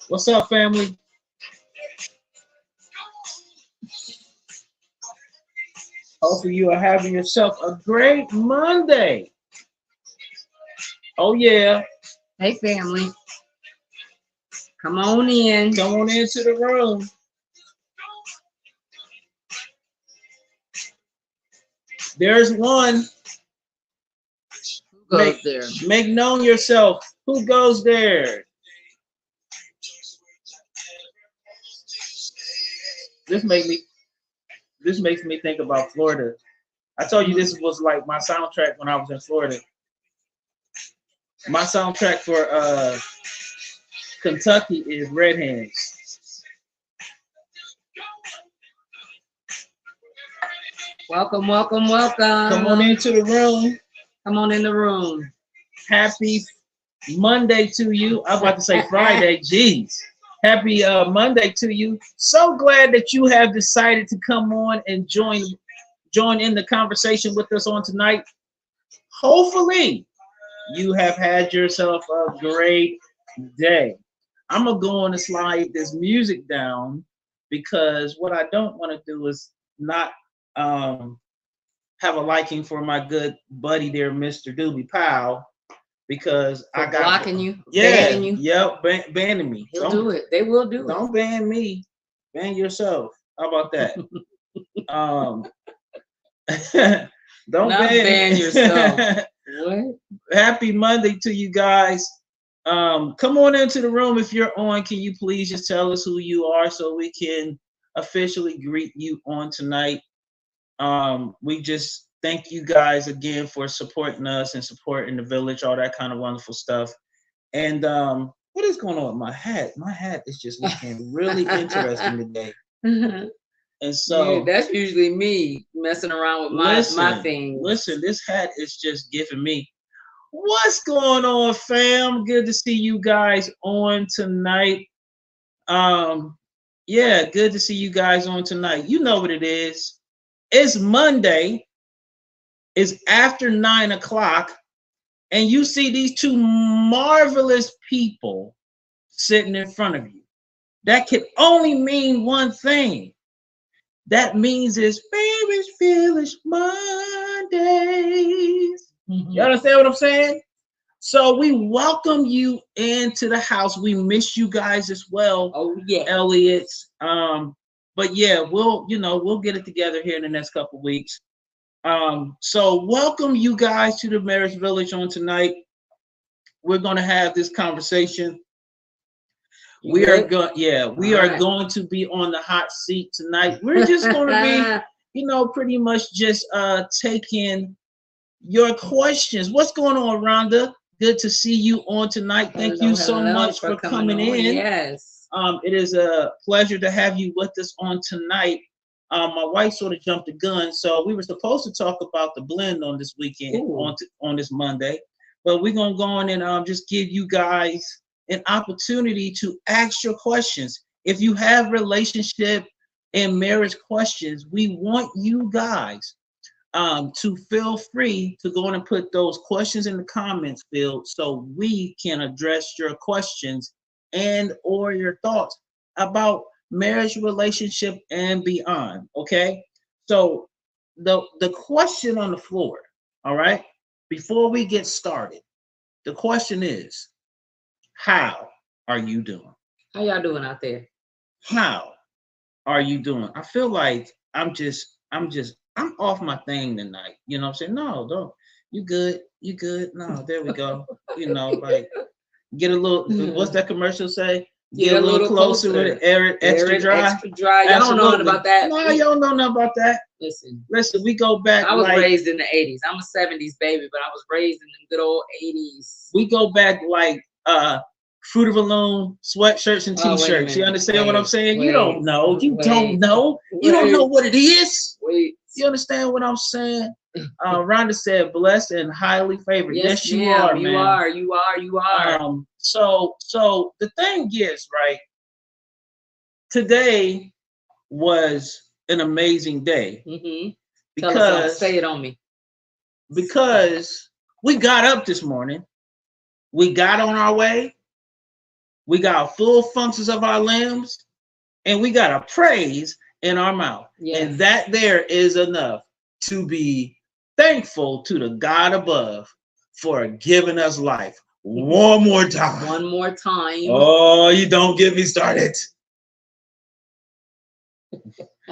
What's up, family? Hopefully you are having yourself a great Monday. Oh yeah. Hey, family. Come on in. Come on into the room. There's one. Who goes there? Make known yourself. Who goes there? This makes me think about Florida. I told you this was like my soundtrack when I was in Florida. My soundtrack for Kentucky is Red Hands. Welcome, welcome, welcome. Come on into the room. Come on in the room. Happy Monday to you. I was about to say Friday. Jeez. Happy Monday to you. So glad that you have decided to come on and join in the conversation with us on tonight. Hopefully, you have had yourself a great day. I'm going to go on and slide this music down because what I don't want to do is not have a liking for my good buddy there, Mr. Doobie Powell, because I got blocking you, banning you. Yep, banning me. He'll do it. They will do it. Don't ban me. Ban yourself. How about that? Don't ban yourself. What? Happy Monday to you guys. Come on into the room if you're on. Can you please just tell us who you are so we can officially greet you on tonight? We just thank you guys again for supporting us and supporting the village, all that kind of wonderful stuff. And what is going on with my hat? My hat is just looking really interesting today. And so that's usually me messing around with my thing. Listen, this hat is just giving me. What's going on, fam? Good to see you guys on tonight. Yeah, good to see you guys on tonight. You know what it is. It's Monday. It's after 9 o'clock, and you see these two marvelous people sitting in front of you. That can only mean one thing. That means it's Village Mondays. You understand what I'm saying? So we welcome you into the house. We miss you guys as well. Oh yeah, Elliot. But yeah, we'll get it together here in the next couple weeks. So welcome you guys to the Marriage Village on tonight. We're gonna have this conversation. We are going to be on the hot seat tonight. We're just gonna be, pretty much just taking your questions. What's going on, Rhonda? Good to see you on tonight. Thank you so much for coming in. Yes. It is a pleasure to have you with us on tonight. My wife sort of jumped the gun, so we were supposed to talk about the blend on this weekend, on this Monday, but we're gonna go on and just give you guys an opportunity to ask your questions. If you have relationship and marriage questions, we want you guys to feel free to go on and put those questions in the comments field so we can address your questions and or your thoughts about marriage, relationship, and beyond. Okay, so the question on the floor, all right, before we get started, the question is, how are you doing? How y'all doing out there? How are you doing? I feel like I'm off my thing tonight. You know what I'm saying? No, don't. You good? No, there we go. Like get a little. What's that commercial say? Get a little closer with it. Air it extra dry. Extra dry. Y'all don't know nothing about that. No, you don't know nothing about that. Listen. We go back. I was raised in the '80s. I'm a '70s baby, but I was raised in the good old '80s. We go back like Fruit of the Loom sweatshirts and T-shirts. You understand what I'm saying? You don't know. You don't know. You don't know what it is. You understand what I'm saying? Rhonda said, blessed and highly favored. Yes, you ma'am, are, man. You are. So the thing is, right, today was an amazing day. Mm-hmm. Because say it on me. Because we got up this morning, we got on our way, we got full functions of our limbs, and we got a praise in our mouth. Yes. And that there is enough to be thankful to the God above for giving us life. One more time. One more time. Oh, you don't get me started.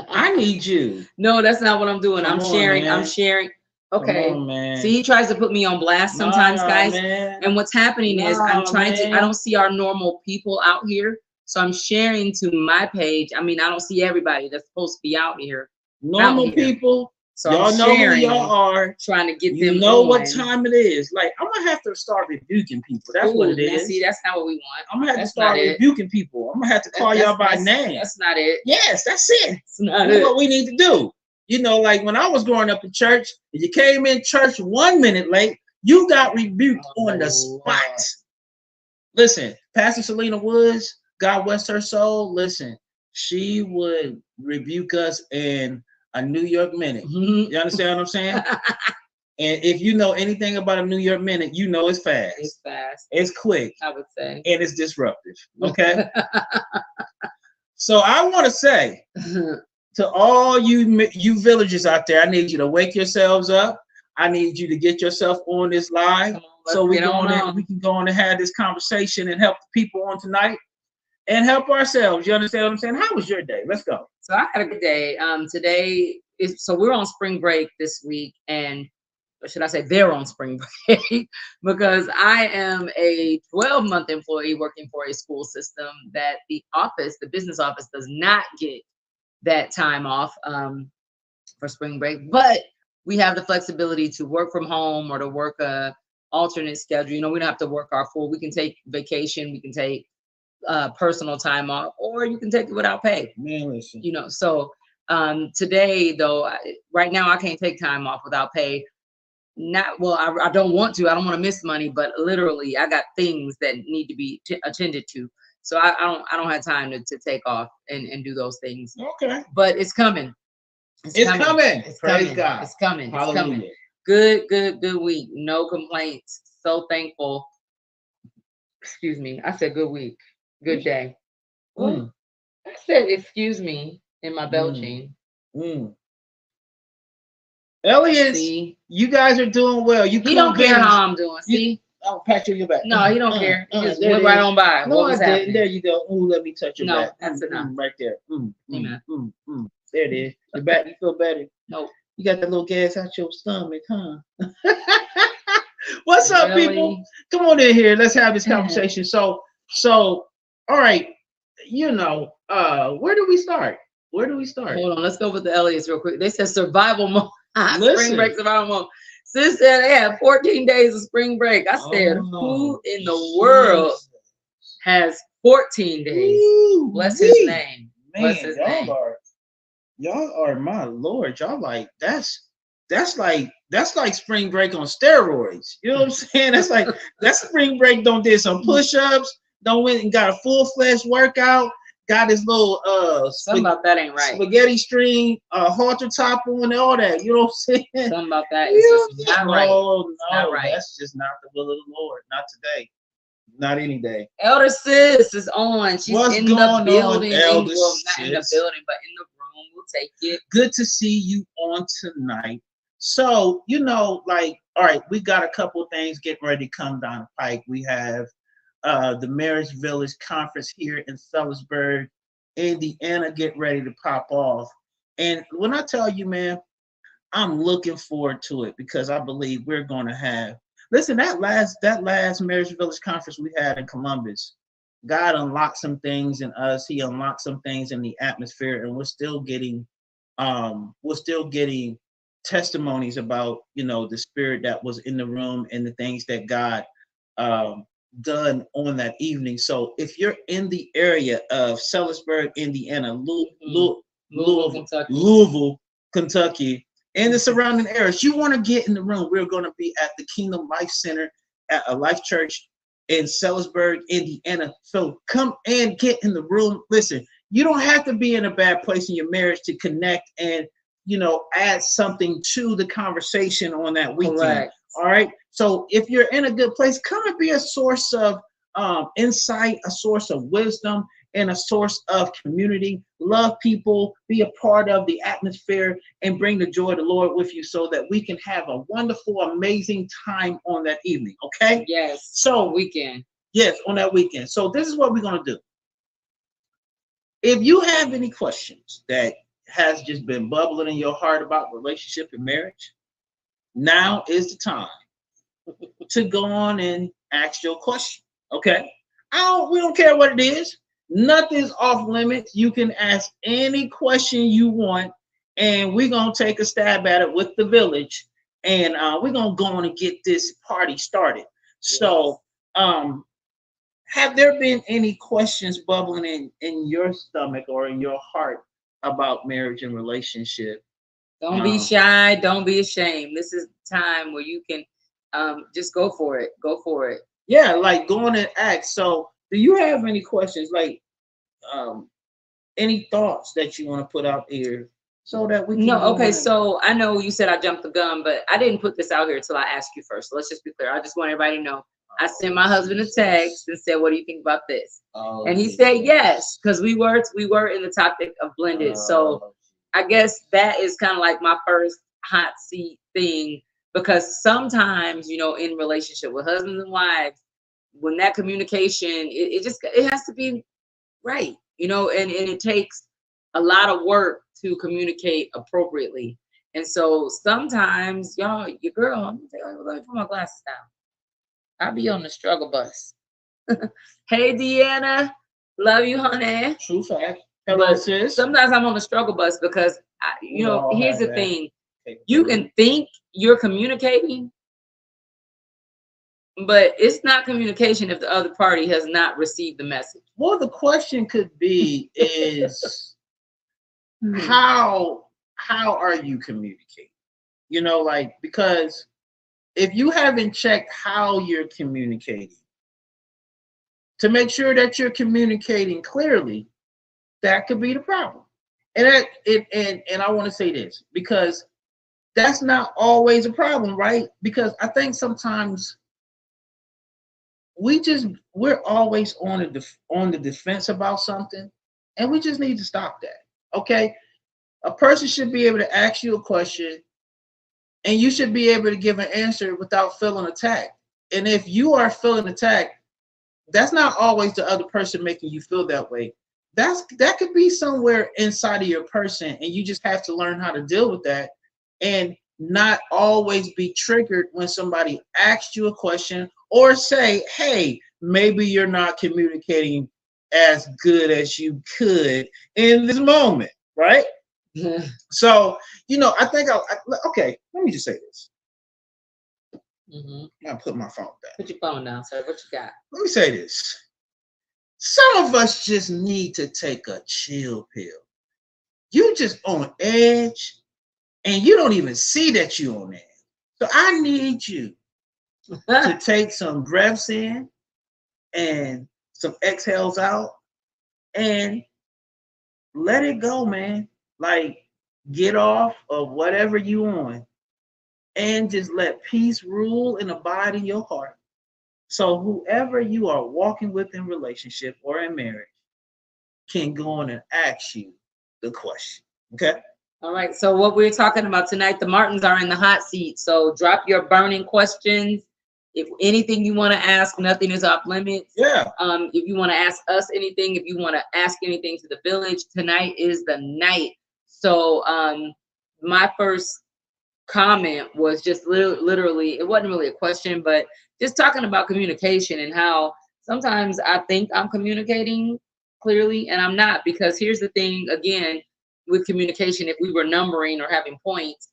I need you. No, that's not what I'm doing. I'm sharing. Okay. On, man. See, he tries to put me on blast sometimes, guys. Man. And what's happening is I'm trying to, I don't see our normal people out here. So I'm sharing to my page. I mean, I don't see everybody that's supposed to be out here. Normal people. So y'all know who y'all are. Trying to get you them know on. What time it is. Like, I'm gonna have to start rebuking people. That's what it is. See, that's not what we want. I'm gonna have to start rebuking people. I'm gonna have to call y'all by name. That's not it. Yes, that's it. That's not it. What we need to do. You know, like when I was growing up in church, if you came in church 1 minute late, you got rebuked on the spot. Listen, Pastor Selena Woods, God rest her soul. Listen, she would rebuke us in a New York minute. Mm-hmm. You understand what I'm saying? And if you know anything about a New York minute, you know it's fast. It's fast. It's quick. I would say. And it's disruptive. Okay. So I want to say to all you villagers out there, I need you to wake yourselves up. I need you to get yourself on this live so we can go on and have this conversation and help the people on tonight and help ourselves. You understand what I'm saying? How was your day? Let's go. So I had a good day. Today so we're on spring break this week, and or should I say they're on spring break because I am a 12-month employee working for a school system that the business office does not get that time off for spring break, but we have the flexibility to work from home or to work a alternate schedule. You know, we don't have to work our full. We can take vacation, we can take personal time off, or you can take it without pay. Man, listen. You know, so today though, right now I can't take time off without pay. I don't want to. I don't want to miss money, but literally I got things that need to be attended to. So I don't have time to take off and do those things. Okay. But it's coming. It's coming. It's Praise coming. God. It's coming. Hallelujah. It's coming. Good week. No complaints. So thankful. Excuse me. I said good week. Good day. I said excuse me in my belching. Elliot, you guys are doing well. He don't care how I'm doing. See? I'll pat you on your back. No, he don't care. He just went right on by. No, I didn't. There you go. Ooh, let me touch your back. That's enough. Right there. Amen. There it is. Your back, you feel better? No. You got that little gas out your stomach, huh? What's up, people? Come on in here. Let's have this conversation. So, all right. You know, where do we start? Hold on. Let's go with the Elliots real quick. They said survival mode. Spring break survival mode. Sis said they had 14 days of spring break. I said, who in the world has 14 days? Bless his name. Man, Bless his name. Y'all are my Lord. Y'all like that's like spring break on steroids. You know what I'm saying? That's spring break. Don't did some push-ups. Don't went and got a full-fledged workout. Got his little something about that ain't right. Spaghetti string, halter top on and all that. You know what I'm saying? Something about that is just not right. No, not right. That's just not the will of the Lord. Not today. Not any day. Elder Sis is on. She's in the building. Elder not in the building, but in the room. We'll take it. Good to see you on tonight. So, you know, like, all right, we got a couple of things getting ready to come down the pike. We have the Marriage Village Conference here in Sellersburg, Indiana, get ready to pop off. And when I tell you, man, I'm looking forward to it because I believe we're going to have, listen, that last Marriage Village Conference we had in Columbus, God unlocked some things in us. He unlocked some things in the atmosphere, and we're still getting testimonies about, you know, the spirit that was in the room and the things that God done on that evening. So if you're in the area of Sellersburg, Indiana, Louisville, Kentucky, and the surrounding areas. You want to get in the room. We're going to be at the Kingdom Life Center at a Life Church in Sellersburg, Indiana. So come and get in the room. Listen, you don't have to be in a bad place in your marriage to connect and, add something to the conversation on that weekend. Correct. All right. So if you're in a good place, come and be a source of insight, a source of wisdom, and a source of community. Love people, be a part of the atmosphere, and bring the joy of the Lord with you so that we can have a wonderful, amazing time on that evening. Okay? Yes. So weekend. Yes, on that weekend. So this is what we're going to do. If you have any questions that has just been bubbling in your heart about relationship and marriage, now is the time to go on and ask your question. Okay? We don't care what it is. Nothing's off limits. You can ask any question you want, and we're going to take a stab at it with the village, and we're going to go on and get this party started. Yes. So, have there been any questions bubbling in your stomach or in your heart about marriage and relationship? Don't be shy. Don't be ashamed. This is time where you can just go for it. Go for it. Yeah, like go on and ask. So, do you have any questions, like any thoughts that you want to put out here so that we can? No, okay. So I know you said I jumped the gun, but I didn't put this out here until I asked you first. So let's just be clear. I just want everybody to know. I sent my husband a text and said, "What do you think about this?" And he said yes, because we were in the topic of blended. So I guess that is kind of like my first hot seat thing, because sometimes, in relationship with husbands and wives, when that communication, it has to be right, and it takes a lot of work to communicate appropriately. And so sometimes, y'all, your girl, let me put my glasses down. I'll be on the struggle bus. Hey, Deanna, love you, honey. True fact. Hello, sis. Sometimes I'm on the struggle bus because, here's the thing. You can think you're communicating, but it's not communication if the other party has not received the message. Well, the question could be is how are you communicating? Because if you haven't checked how you're communicating to make sure that you're communicating clearly, that could be the problem. And I want to say this because that's not always a problem, right? Because I think sometimes we're always on the defense about something, and we just need to stop that. Okay? A person should be able to ask you a question, and you should be able to give an answer without feeling attacked. And if you are feeling attacked, that's not always the other person making you feel that way. That could be somewhere inside of your person, and you just have to learn how to deal with that and not always be triggered when somebody asks you a question or say, hey, maybe you're not communicating as good as you could in this moment, right? Yeah. So, I think okay, let me just say this. I'll put my phone down. Put your phone down, sir. What you got? Let me say this. Some of us just need to take a chill pill. You just on edge, and you don't even see that you're on edge. So I need you to take some breaths in and some exhales out and let it go, man. Like, get off of whatever you on and just let peace rule and abide in your heart. So whoever you are walking with in relationship or in marriage can go on and ask you the question. Okay? All right. So what we're talking about tonight, the Martins are in the hot seat. So drop your burning questions. If anything you want to ask, nothing is off limits. Yeah. If you want to ask us anything, if you want to ask anything to the village, tonight is the night. So my first comment was just literally, it wasn't really a question, but just talking about communication and how sometimes I think I'm communicating clearly and I'm not, because here's the thing, again, with communication, if we were numbering or having points,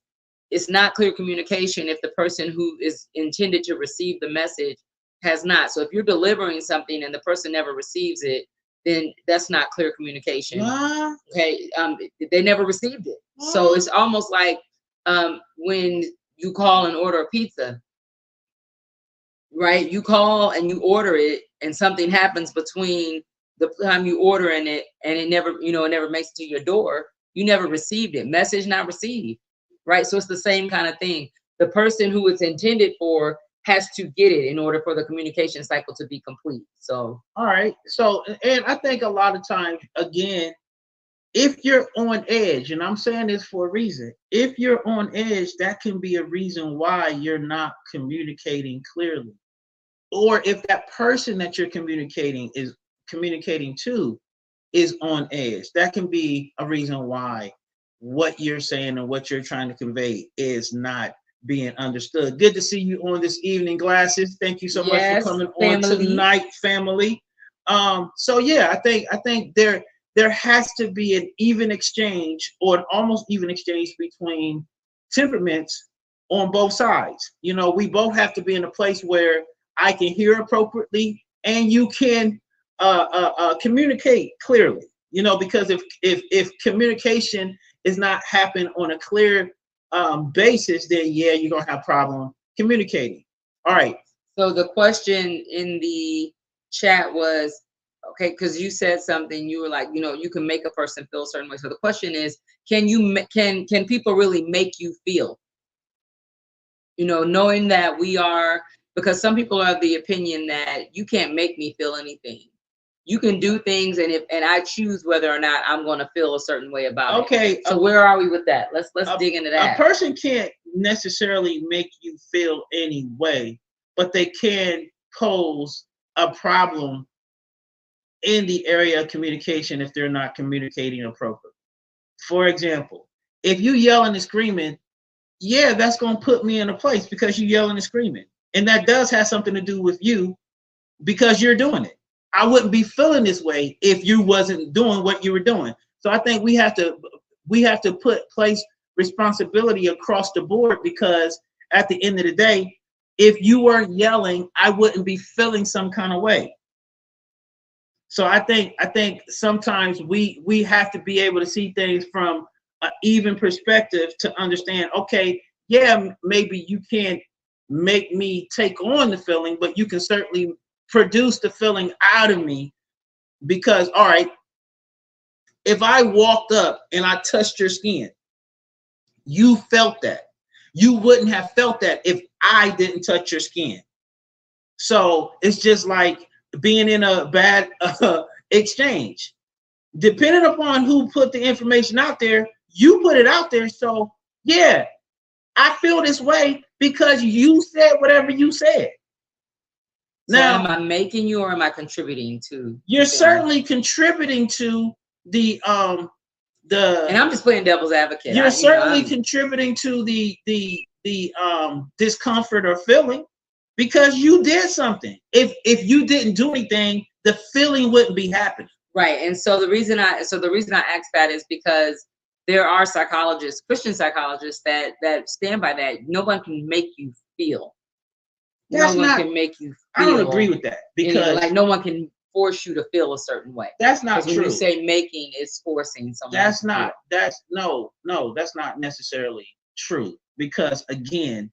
it's not clear communication if the person who is intended to receive the message has not. So if you're delivering something and the person never receives it, then that's not clear communication. What? Okay, they never received it. What? So it's almost like when you call and order a pizza, right? You call and you order it, and something happens between the time you ordering it and it never, it never makes it to your door. You never received it. Message not received, right? So it's the same kind of thing. The person who it's intended for has to get it in order for the communication cycle to be complete. So, all right. So, and I think a lot of times, again, if you're on edge, and I'm saying this for a reason, if you're on edge, that can be a reason why you're not communicating clearly. Or if that person that you're communicating to is on edge, that can be a reason why what you're saying and what you're trying to convey is not being understood. Good to see you on this evening, Glasses. Thank you so much for coming on tonight, family. So yeah, I think there has to be an even exchange, or an almost even exchange, between temperaments on both sides. We both have to be in a place where I can hear appropriately and you can communicate clearly. Because if communication is not happening on a clear basis, then yeah, you're gonna have problem communicating. All right. So the question in the chat was, okay, because you said something, you were like, you can make a person feel a certain way. So the question is, can people really make you feel? Knowing that because some people are of the opinion that you can't make me feel anything. You can do things, and I choose whether or not I'm going to feel a certain way about it. Okay. So where are we with that? Let's dig into that. A person can't necessarily make you feel any way, but they can pose a problem in the area of communication if they're not communicating appropriately. For example, if you yelling and screaming, yeah, that's going to put me in a place because you yelling and screaming. And that does have something to do with you because you're doing it. I wouldn't be feeling this way if you wasn't doing what you were doing. So I think we have to place responsibility across the board, because at the end of the day, if you weren't yelling, I wouldn't be feeling some kind of way. So I think sometimes we have to be able to see things from an even perspective to understand, okay, yeah, maybe you can't make me take on the feeling, but you can certainly produce the feeling out of me. Because, all right, if I walked up and I touched your skin, you felt that. You wouldn't have felt that if I didn't touch your skin. So it's just like being in a bad exchange. Depending upon who put the information out there, you put it out there. So yeah, I feel this way because you said whatever you said. So now, am I making you, or am I contributing to? You're certainly contributing to the. And I'm just playing devil's advocate. You're certainly contributing to the discomfort or feeling, because you did something. If you didn't do anything, the feeling wouldn't be happening. Right. And so the reason I asked that is because there are psychologists, Christian psychologists, that stand by that. No one can make you feel. No one can make you feel. I don't agree with that, because like no one can force you to feel a certain way. That's not true. When you say making, it's forcing someone. That's not necessarily true, because again,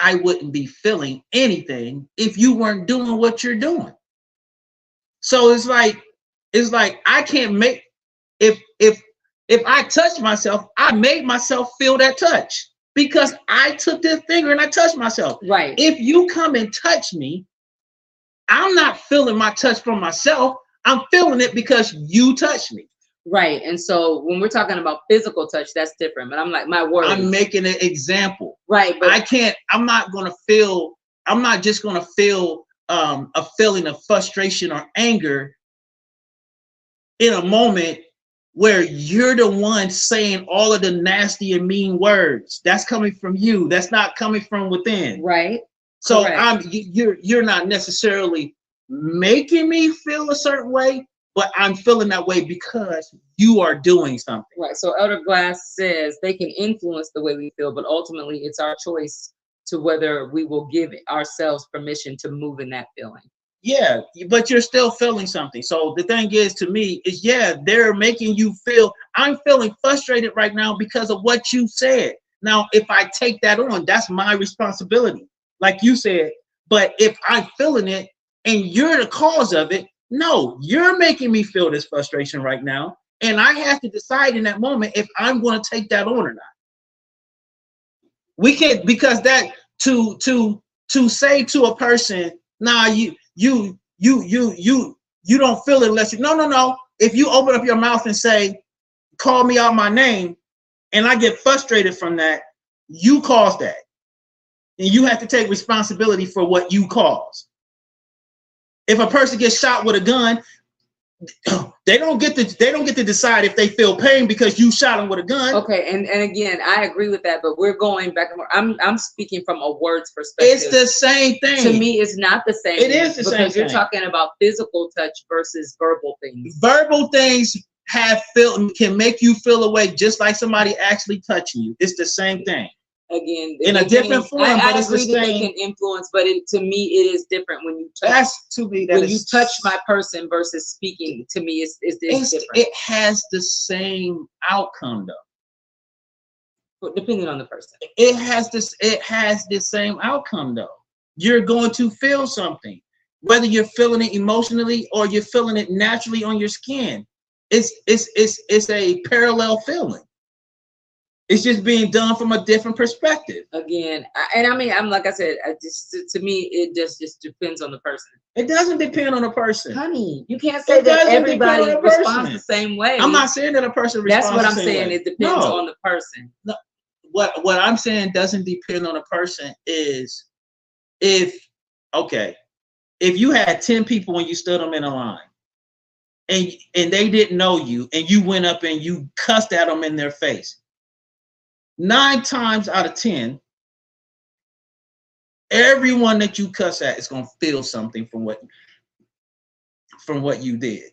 I wouldn't be feeling anything if you weren't doing what you're doing. So it's like I can't make, if I touch myself, I made myself feel that touch because I took this finger and I touched myself. Right. If you come and touch me, I'm not feeling my touch from myself. I'm feeling it because you touched me. Right. And so when we're talking about physical touch, that's different. But I'm like, my word. I'm making an example. Right. But I'm not just going to feel a feeling of frustration or anger in a moment where you're the one saying all of the nasty and mean words. That's coming from you. That's not coming from within. Right. So you're not necessarily making me feel a certain way, but I'm feeling that way because you are doing something. Right. So Elder Glass says they can influence the way we feel, but ultimately it's our choice to whether we will give ourselves permission to move in that feeling. Yeah, but you're still feeling something. So the thing is, to me, is they're making you feel, I'm feeling frustrated right now because of what you said. Now, if I take that on, that's my responsibility, like you said. But if I'm feeling it and you're the cause of it, no, you're making me feel this frustration right now. And I have to decide in that moment if I'm going to take that on or not. We can't, because that to say to a person, nah, you don't feel it unless you, no. If you open up your mouth and say, call me out my name, and I get frustrated from that, you caused that. And you have to take responsibility for what you caused. If a person gets shot with a gun, they don't get to decide if they feel pain because you shot them with a gun. Okay, and again, I agree with that, but we're going back and forth. I'm speaking from a words perspective. It's the same thing. To me, it's not the same. It is the same thing. Because you're talking about physical touch versus verbal things. Verbal things can make you feel away just like somebody actually touching you. It's the same thing. Again, in a different form, I but it's the agree that they same. can influence, but to me, it is different when you touch. That's to me that when is, you touch my person versus speaking. To me, it's different. It has the same outcome though. But depending on the person, it has the same outcome though. You're going to feel something, whether you're feeling it emotionally or you're feeling it naturally on your skin. It's a parallel feeling. It's just being done from a different perspective. Again, I'm like I said, to me, it just depends on the person. It doesn't depend on the person. Honey, you can't say that everybody responds the same way. I'm not saying that a person responds the same way. That's what I'm saying. It depends on the person. No, what I'm saying doesn't depend on a person is if you had 10 people and you stood them in a line and they didn't know you and you went up and you cussed at them in their face. 9 times out of 10, everyone that you cuss at is going to feel something from what you did.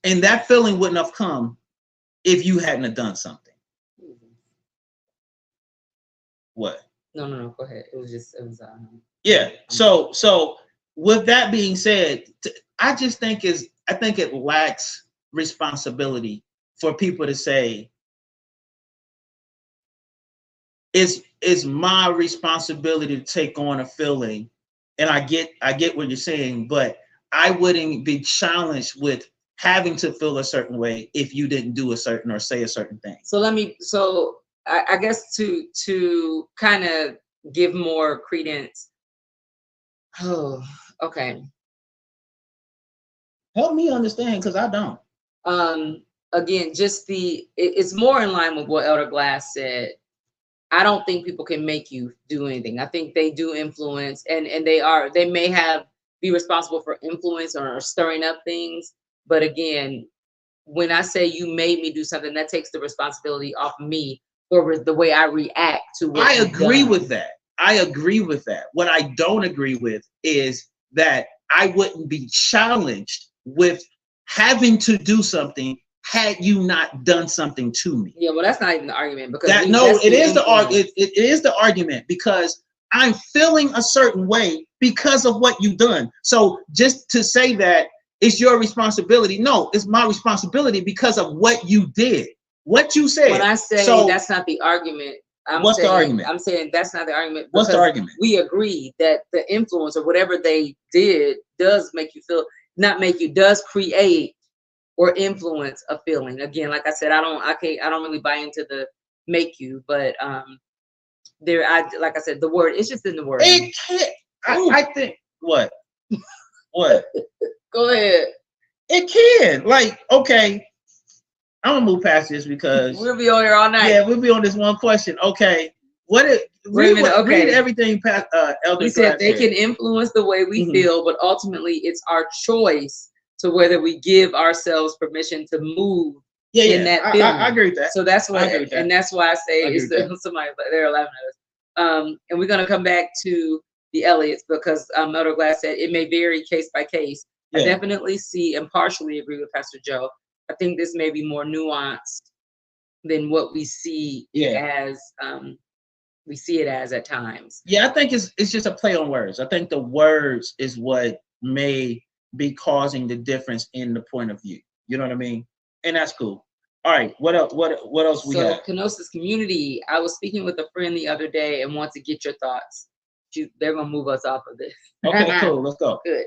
And that feeling wouldn't have come if you hadn't have done something. What? No, go ahead. Yeah. So with that being said, I think it lacks responsibility for people to say, it's my responsibility to take on a feeling. And I get what you're saying, but I wouldn't be challenged with having to feel a certain way if you didn't do a certain or say a certain thing. So I guess to kind of give more credence. Oh, okay. Help me understand, because I don't. Again, it's more in line with what Elder Glass said. I don't think people can make you do anything. I think they do influence, and they may be responsible for influence or stirring up things. But again, when I say you made me do something, that takes the responsibility off me for the way I react to what I agree with that. I agree with that. What I don't agree with is that I wouldn't be challenged with having to do something had you not done something to me. Yeah, well, that's not even the argument, because it is the argument because I'm feeling a certain way because of what you've done. So just to say that it's your responsibility, no, it's my responsibility because of what you did, what you said. When I say that's not the argument, what's the argument? I'm saying that's not the argument. What's the argument? We agree that the influence or whatever they did does make you feel, does create or influence a feeling. Again, like I said, I don't really buy into the make you, but like I said, the word, it's just in the word. It can't. I think what? Go ahead. It can. Like, okay, I'm gonna move past this because we'll be on here all night. Yeah, we'll be on this one question. Okay, read everything past Elder. He said they can influence the way we feel, but ultimately it's our choice to whether we give ourselves permission to move in that feeling. I agree with that. So that's why, and that's why I say somebody, they're 11 of us. And we're gonna come back to the Elliots because Elder Glass said it may vary case by case. Yeah. I definitely see and partially agree with Pastor Joe. I think this may be more nuanced than what we see as we see it as at times. Yeah, I think it's just a play on words. I think the words is what may be causing the difference in the point of view. You know what I mean? And that's cool. All right. What else? What else we So have? kenosis community, I was speaking with a friend the other day and want to get your thoughts. They're gonna move us off of this. Okay, cool. Let's go. Good.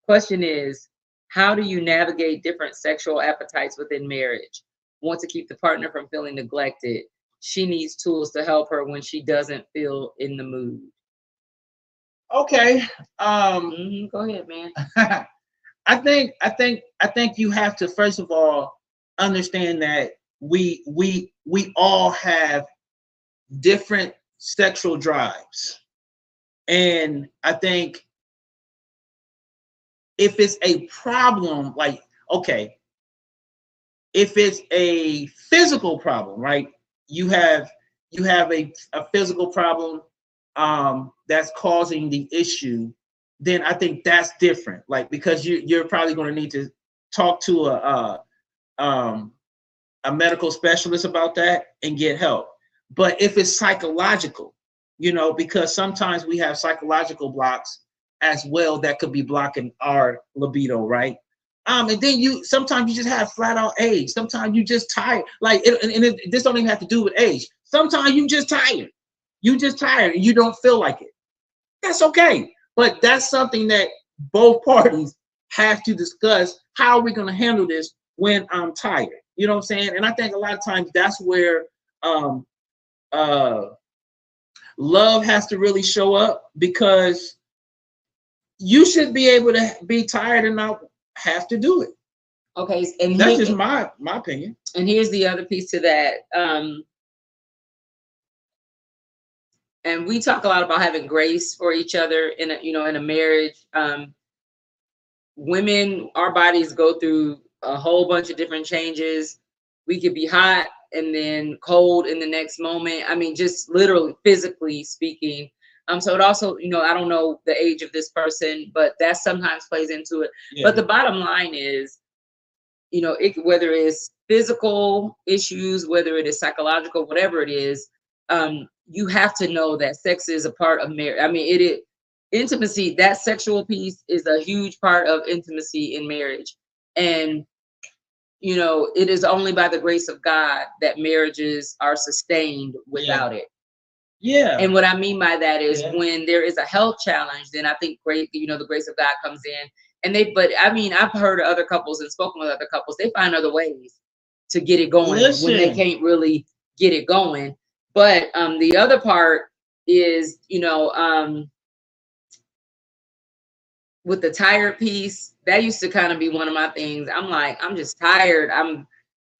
Question is, how do you navigate different sexual appetites within marriage? Want to keep the partner from feeling neglected. She needs tools to help her when she doesn't feel in the mood. Okay. Go ahead, man. I think you have to first of all understand that we all have different sexual drives, and I think if it's a problem, like, okay, if it's a physical problem, right? You have a physical problem that's causing the issue, then I think that's different. Like, because you're probably going to need to talk to a medical specialist about that and get help. But if it's psychological, because sometimes we have psychological blocks as well that could be blocking our libido, right? And then sometimes you just have flat out age. Sometimes you just tired. Like, this don't even have to do with age. Sometimes you just tired. You just tired and you don't feel like it. That's okay. But that's something that both parties have to discuss. How are we going to handle this when I'm tired? You know what I'm saying? And I think a lot of times that's where love has to really show up, because you should be able to be tired and not have to do it. Okay, and that's just my opinion. And here's the other piece to that. And we talk a lot about having grace for each other in a marriage. Women, our bodies go through a whole bunch of different changes. We could be hot and then cold in the next moment. I mean, just literally, physically speaking. So it also, I don't know the age of this person, but that sometimes plays into it. Yeah. But the bottom line is, whether it's physical issues, whether it is psychological, whatever it is, you have to know that sex is a part of marriage. I mean, intimacy, that sexual piece is a huge part of intimacy in marriage. And, it is only by the grace of God that marriages are sustained without it. Yeah. And what I mean by that is when there is a health challenge, then I think the grace of God comes in. But I mean, I've heard of other couples and spoken with other couples, they find other ways to get it going when they can't really get it going. But the other part is, with the tired piece, that used to kind of be one of my things. I'm like, I'm just tired. I'm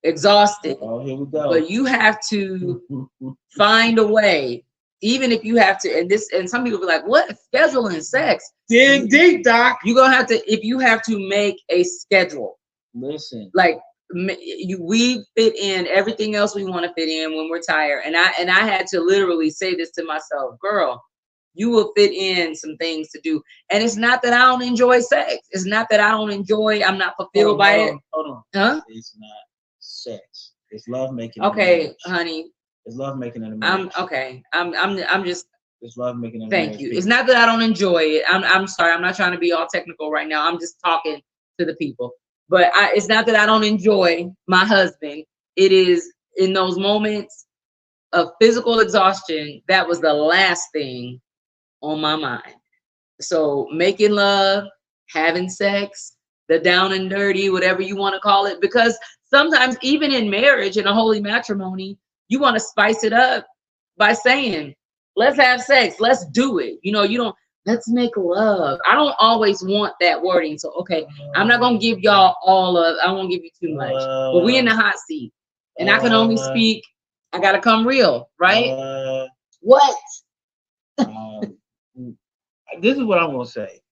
exhausted. Oh, here we go. But you have to find a way, even if you have to. And some people be like, what? Scheduling sex? Dig deep, Doc. You're going to have to, if you have to make a schedule. Listen. Like, we fit in everything else we want to fit in when we're tired. And I had to literally say this to myself, girl, you will fit in some things to do. And it's not that I don't enjoy sex. It's not that I'm not fulfilled by it. Hold on. Huh? It's not sex. It's love making. Okay, honey. It's love making in a marriage. I'm just. It's love making in a marriage. Thank you. It's not that I don't enjoy it. I'm sorry. I'm not trying to be all technical right now. I'm just talking to the people. But it's not that I don't enjoy my husband. It is in those moments of physical exhaustion, that was the last thing on my mind. So making love, having sex, the down and dirty, whatever you want to call it, because sometimes even in marriage, in a holy matrimony, you want to spice it up by saying, let's have sex, let's do it. You don't, let's make love. I don't always want that wording. So, okay, I'm not going to give y'all I won't give you too much, but we in the hot seat and I can only speak, I got to come real, right? What? This is what I'm going to say.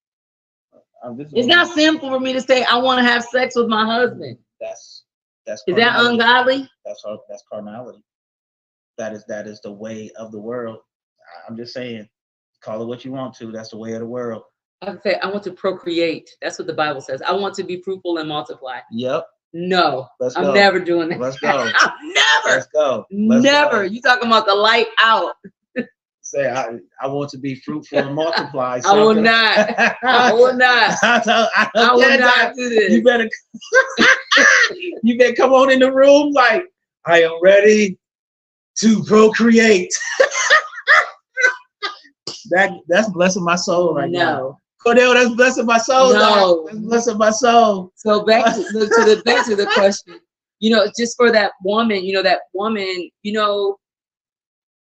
It's not simple for me to say, I want to have sex with my husband. That's is that ungodly? That's carnality. That is the way of the world. I'm just saying, call it what you want to. That's the way of the world. I say, I want to procreate. That's what the Bible says. I want to be fruitful and multiply. Yep. No, I'm never doing that. Let's go. Never. Let's go. Never. You talking about the light out. Say, I want to be fruitful and multiply. I will not. I will not. I will not do this. You better, you better come on in the room like, I am ready to procreate. That's blessing my soul right now. Cordell, that's blessing my soul. No. That's blessing my soul. So back to the question. Just for that woman,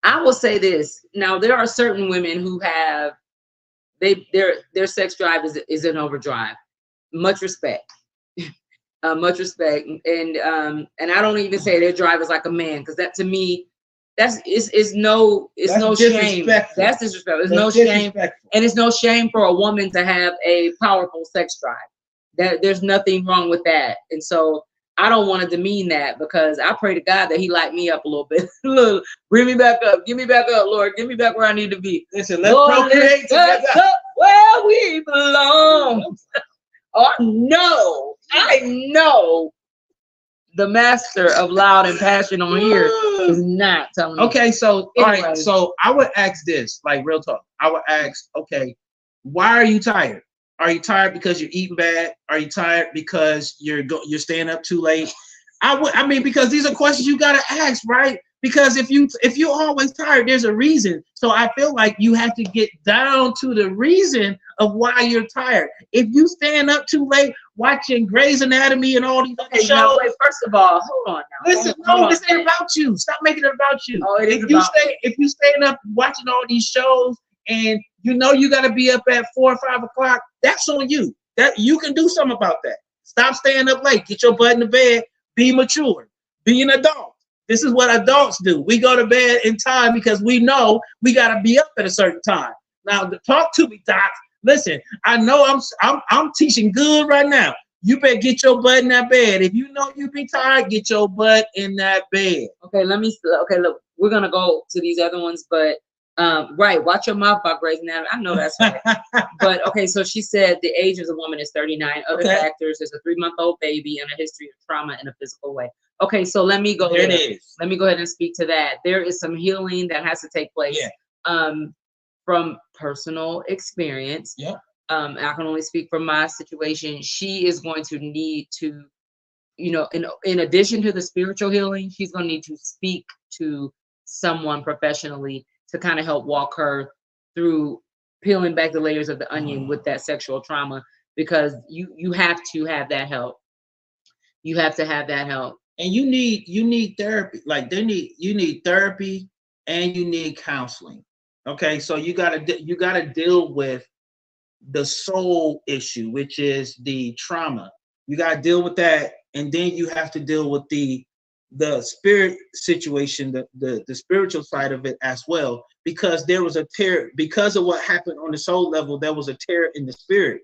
I will say this. Now, there are certain women who have their sex drive is in overdrive. Much respect. Much respect. And I don't even say their drive is like a man, because that to me, that's no shame. That's disrespectful. There's no shame, and it's no shame for a woman to have a powerful sex drive. There's nothing wrong with that. And so I don't want to demean that, because I pray to God that He light me up a little bit. Look, bring me back up. Give me back up, Lord. Give me back where I need to be. Listen, let's procreate together. Where we belong. Oh no, I know the master of loud and passion on here is not telling me. Okay, so all right, so I would ask this, like real talk. I would ask, okay, why are you tired? Are you tired because you're eating bad? Are you tired because you're staying up too late? I mean, because these are questions you gotta ask, right? Because if you're always tired, there's a reason. So I feel like you have to get down to the reason of why you're tired. If you stand up too late watching Grey's Anatomy and all these other shows. Now, wait, first of all, hold on now. Listen, this ain't about you. Stop making it about you. Oh, it is if you staying up watching all these shows and you gotta be up at 4 or 5 o'clock, that's on you. That you can do something about that. Stop staying up late. Get your butt in the bed. Be mature. Be an adult. This is what adults do. We go to bed in time because we know we gotta be up at a certain time. Now, talk to me, Doc. Listen, I know I'm teaching good right now. You better get your butt in that bed. If you know you be tired, get your butt in that bed. Okay, look, we're gonna go to these other ones, but right, watch your mouth about Grey's Anatomy. I know that's right. But okay, so she said the age of the woman is 39. Other factors: there's a 3-month-old baby and a history of trauma in a physical way. Okay, so let me go ahead. Let me go ahead and speak to that. There is some healing that has to take place. Yeah. From personal experience. Yeah. I can only speak from my situation. She is going to need to, in addition to the spiritual healing, she's going to need to speak to someone professionally to kind of help walk her through peeling back the layers of the onion with that sexual trauma, because you have to have that help. You have to have that help. And you need therapy. Like you need therapy and you need counseling. Okay, so you gotta deal with the soul issue, which is the trauma. You gotta deal with that, and then you have to deal with the spirit situation, the spiritual side of it as well, because there was a tear because of what happened on the soul level. There was a tear in the spirit,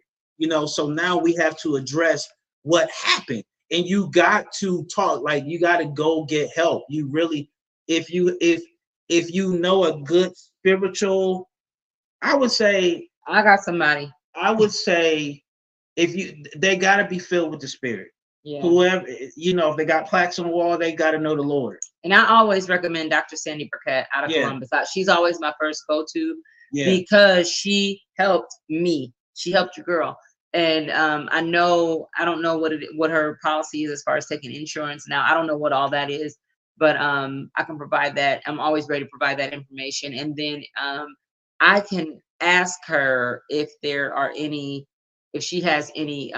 So now we have to address what happened, and you got to talk. Like you got to go get help. You really, if you know a good spiritual, I would say I got somebody. I would say they gotta be filled with the Spirit. Yeah. Whoever, if they got plaques on the wall, they gotta know the Lord. And I always recommend Dr. Sandy Burkett out of Columbus. She's always my first go-to because she helped me. She helped your girl. And I don't know what her policy is as far as taking insurance. Now, I don't know what all that is. But I can provide that. I'm always ready to provide that information. And then I can ask her if she has any,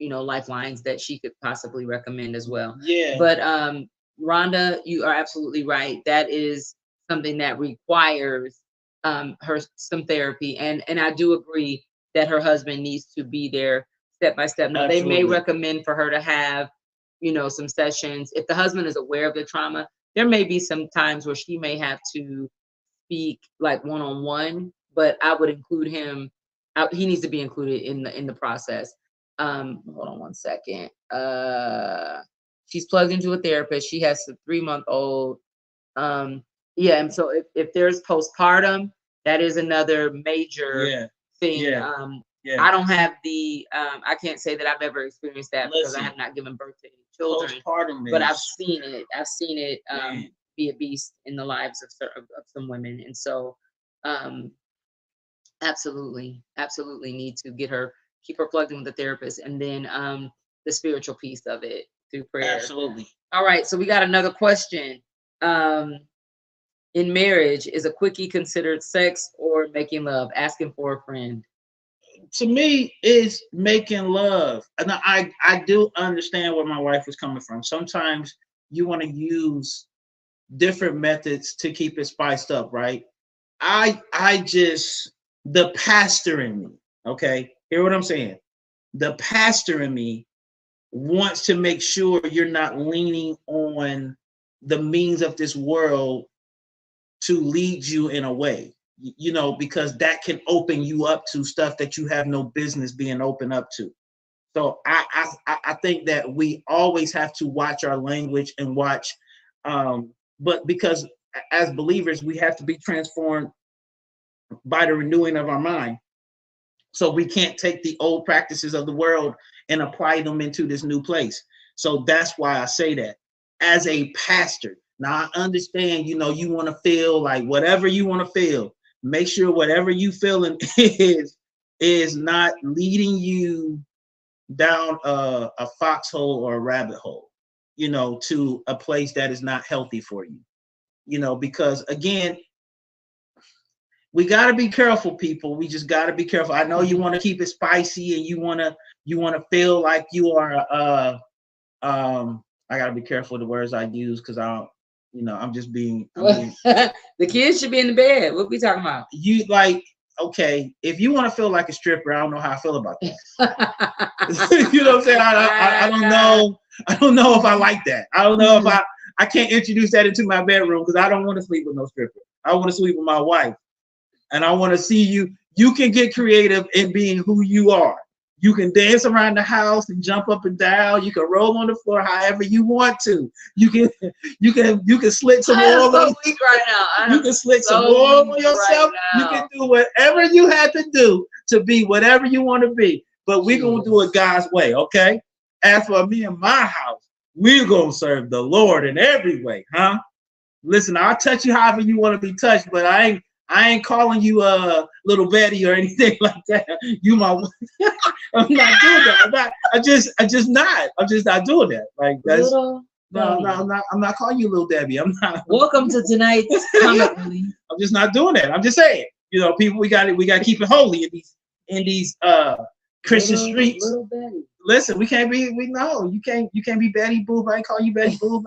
lifelines that she could possibly recommend as well. Yeah. But Rhonda, you are absolutely right. That is something that requires her some therapy. And I do agree that her husband needs to be there step by step. Now, Absolutely. They may recommend for her to have some sessions. If the husband is aware of the trauma, there may be some times where she may have to speak like one-on-one, but I would include him. He needs to be included in the process. Hold on one second. She's plugged into a therapist. She has a 3-month-old. And so if there's postpartum, that is another major thing. Yeah. I don't have I can't say that I've ever experienced that because I have not given birth to any children. But I've seen it. be a beast in the lives of some women. And so, absolutely need to keep her plugged in with the therapist, and then the spiritual piece of it through prayer. Absolutely. All right, so we got another question. In marriage, is a quickie considered sex or making love? Asking for a friend. To me, is making love. And I do understand where my wife was coming from. Sometimes you want to use different methods to keep it spiced up, right? The pastor in me, okay? Hear what I'm saying? The pastor in me wants to make sure you're not leaning on the means of this world to lead you in a way, because that can open you up to stuff that you have no business being open up to. So I think that we always have to watch our language and watch, but because as believers, we have to be transformed by the renewing of our mind. So we can't take the old practices of the world and apply them into this new place. So that's why I say that as a pastor. Now I understand, you want to feel like whatever you want to feel. Make sure whatever you feeling is not leading you down a foxhole or a rabbit hole, to a place that is not healthy for you. Because again, we got to be careful, people. We just got to be careful. I know you want to keep it spicy and you want to feel like you are I got to be careful of the words I use because I'm just being the kids should be in the bed. What we talking about? You okay, if you want to feel like a stripper, I don't know how I feel about that. You know what I'm saying? I don't know. I don't know if I like that. I don't know if I can't introduce that into my bedroom because I don't want to sleep with no stripper. I want to sleep with my wife. And I want to see you. You can get creative in being who you are. You can dance around the house and jump up and down. You can roll on the floor however you want to. You can slick some oil. So weak right now. You can slick some oil on yourself. Right, you can do whatever you have to do to be whatever you want to be. But we're gonna do it God's way, okay? As for me and my house, we're gonna serve the Lord in every way, huh? Listen, I'll touch you however you want to be touched, but I ain't calling you little Betty or anything like that. You my I'm not doing that. I'm just not doing that. Like that's I'm not calling you little Debbie. I'm not. Welcome to tonight's comic relief. I'm just not doing that. I'm just saying, people, we got to keep it holy in these Christian streets. Little Betty. Listen, you can't be Betty Boop. I ain't call you Betty Boop.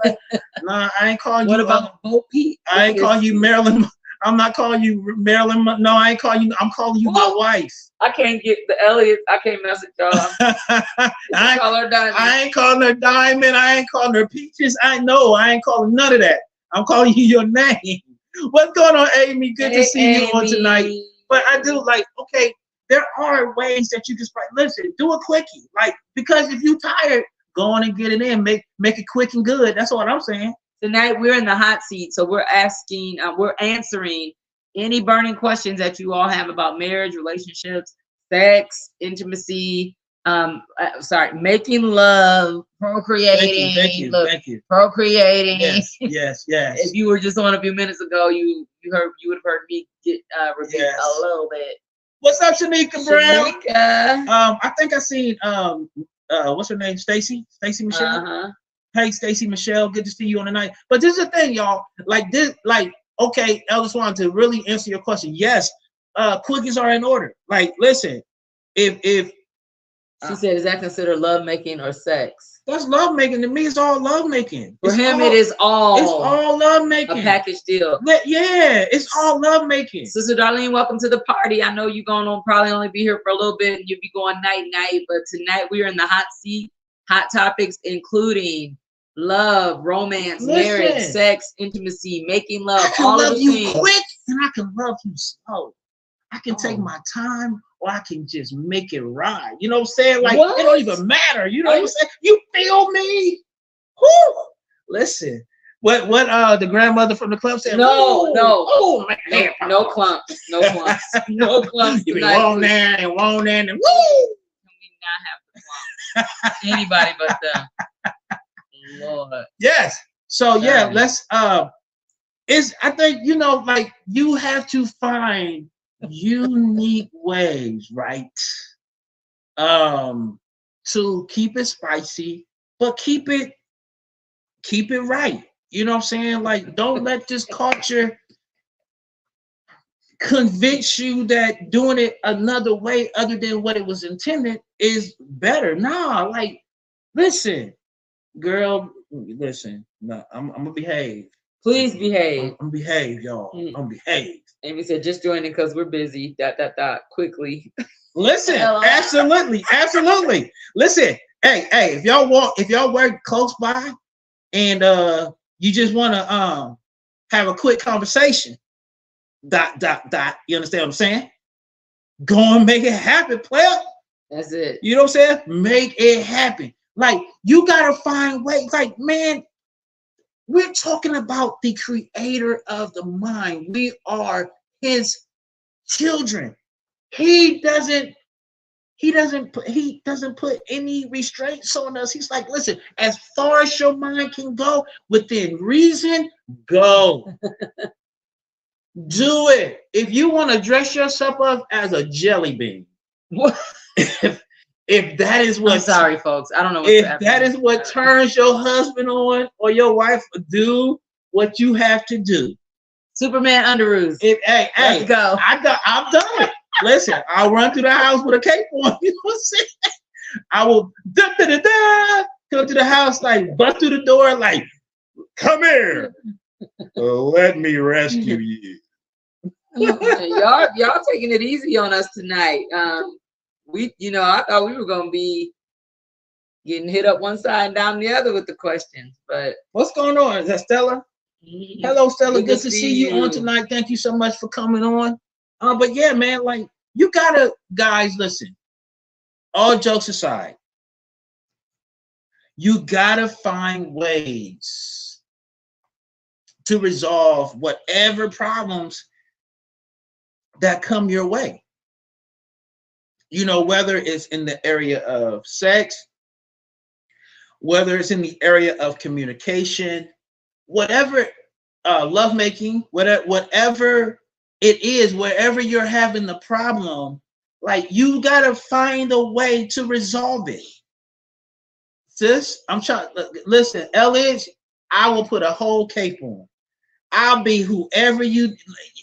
Nah, I ain't calling you. What about Bo Peep? I ain't calling you Marilyn. I'm not calling you Marilyn. No, I ain't calling you. I'm calling you my wife. I can't get the Elliot. I can't message y'all. I ain't calling her Diamond. I ain't calling her Peaches. I ain't calling none of that. I'm calling you your name. What's going on, Amy? Good to see you on tonight. But I do okay, there are ways that you just listen, do a quickie. Because if you tired, go on and get it in. Make it quick and good. That's what I'm saying. Tonight we're in the hot seat, so we're answering any burning questions that you all have about marriage, relationships, sex, intimacy, making love, procreating. Thank you. Procreating. Yes. If you were just on a few minutes ago, you would have heard me get repeat a little bit. What's up, Shanika Brown? Shanika. I think I seen what's her name? Stacy Michelle. Uh-huh. Hey, Stacy Michelle, good to see you on the night. But this is the thing, y'all. Okay, Elder Swan, to really answer your question, yes, quickies are in order. Listen, if she said, is that considered love making or sex? That's love making. To me, it's all love making. For him, it's all love making. A package deal. Yeah, it's all love making. Sister Darlene, welcome to the party. I know you're gonna probably only be here for a little bit and you'll be going night, but tonight we are in the hot seat. Hot topics including love, romance, marriage, sex, intimacy, making love. I can love you quick and I can love you slow. I can take my time or I can just make it ride. You know what I'm saying? It don't even matter. You know what I'm saying? You feel me? Whoo! Listen. What the grandmother from the club said? No. Oh man. No clumps. No clumps. No clumps. You be wrong there and wrong there and woo! Can we not have the clumps? Anybody but them. Lord. Yes. So let's I think, like you have to find unique ways, right? To keep it spicy, but keep it right. You know what I'm saying? Like, don't let this culture convince you that doing it another way other than what it was intended is better. Nah, like, listen, girl, listen. No, I'm gonna behave. Please behave. I'm behave, y'all. I'm behave. Amy said, just joining because we're busy. ... Quickly. Listen, absolutely. Listen, hey, if y'all work close by and you just wanna have a quick conversation, ... You understand what I'm saying? Go and make it happen, player. That's it. You know what I'm saying? Make it happen. Like, you gotta find ways. Like, man, we're talking about the creator of the mind. We are his children. He doesn't put any restraints on us. He's like, listen, as far as your mind can go, within reason, go. Do it. If you want to dress yourself up as a jelly bean, if that is what, I'm sorry, folks, I don't know. If that is what turns your husband on or your wife, do what you have to do. Superman underoos. Hey, let's go. I've done it. Listen, I'll run through the house with a cape on. You know what I'm saying? I will come to the house, like bust through the door, like, come here. Let me rescue you. y'all taking it easy on us tonight. I thought we were gonna be getting hit up one side and down the other with the questions, but what's going on? Is that Stella? Mm-hmm. Hello, Stella. Good to see you on tonight. Thank you so much for coming on. But yeah, man, like, you gotta, guys, listen. All jokes aside, you gotta find ways to resolve whatever problems that come your way. Whether it's in the area of sex, whether it's in the area of communication, whatever, lovemaking, whatever it is, wherever you're having the problem, like, you gotta find a way to resolve it. Sis, I'm trying. Listen, Ellis, I will put a whole cape on. I'll be whoever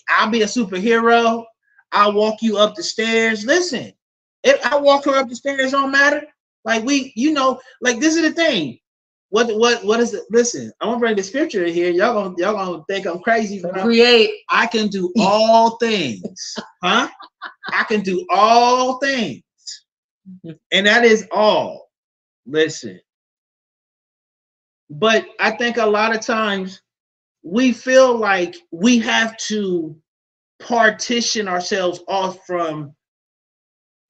I'll be a superhero. I'll walk you up the stairs. Listen, if I walk her up the stairs, don't matter. Like, like, this is the thing. What is it? Listen, I'm gonna bring the scripture here. Y'all gonna think I'm crazy, but I can do all things. Huh? I can do all things. And that is all. Listen. But I think a lot of times we feel like we have to partition ourselves off from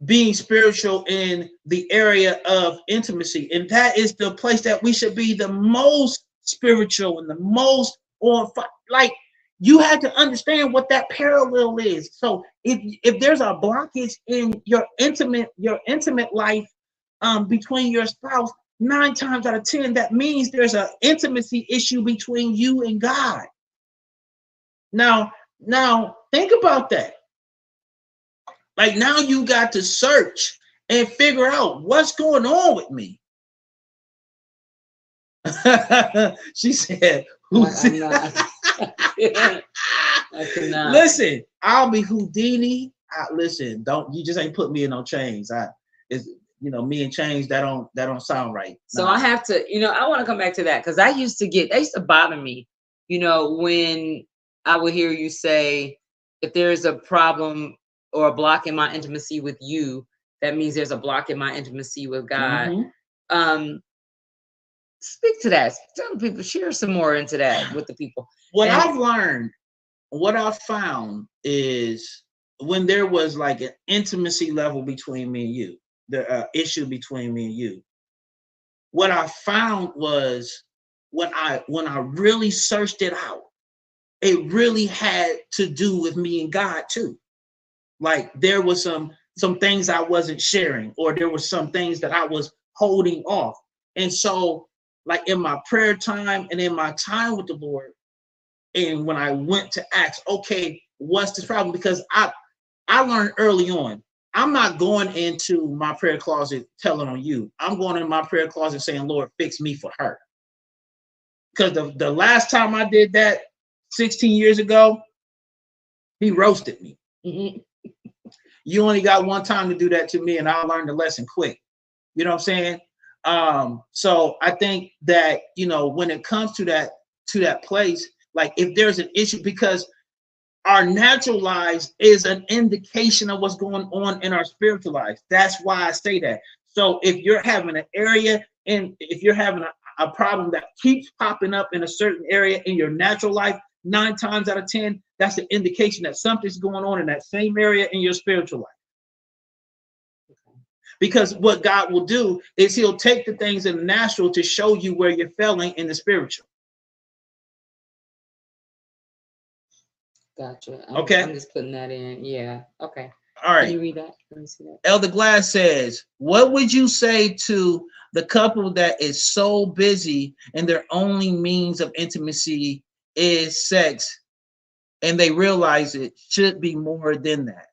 being spiritual in the area of intimacy. And that is the place that we should be the most spiritual and the most on fire. Like, you have to understand what that parallel is. So if there's a blockage in your intimate life between your spouse, 9 times out of 10, that means there's an intimacy issue between you and God. Now think about that. Like, now you got to search and figure out what's going on with me. She said, I cannot. Listen, I'll be Houdini. Listen, you just ain't put me in no chains. Me and chains, that don't sound right. So I have to, I want to come back to that, because that used to bother me, when I would hear you say, if there's a problem or a block in my intimacy with you, that means there's a block in my intimacy with God. Mm-hmm. Speak to that. Tell people, share some more into that with the people. I've learned, what I've found is, when there was like an intimacy level between me and you, the issue between me and you, what I found was, when I really searched it out, it really had to do with me and God too. Like, there was some things I wasn't sharing, or there were some things that I was holding off. And so, like, in my prayer time and in my time with the Lord, And when I went to ask, okay, what's this problem? Because I learned early on, I'm not going into my prayer closet telling on you. I'm going into my prayer closet saying, Lord, fix me for her. Because the last time I did that 16 years ago, he roasted me. Mm-hmm. You only got one time to do that to me, and I'll learn the lesson quick. You know what I'm saying? So I think that, you know, when it comes to that place, like if there's an issue, because our natural lives is an indication of what's going on in our spiritual lives. That's why I say that. So if you're having an area, and if you're having a problem that keeps popping up in a certain area in your natural life, 9 times out of 10, that's an indication that something's going on in that same area in your spiritual life. Because what God will do is he'll take the things in the natural to show you where you're failing in the spiritual. Gotcha. Okay. I'm just putting that in. Yeah. Okay. All right. Can you read that? Let me see that. Elder Glass says, what would you say to the couple that is so busy and their only means of intimacy is sex, and they realize it should be more than that?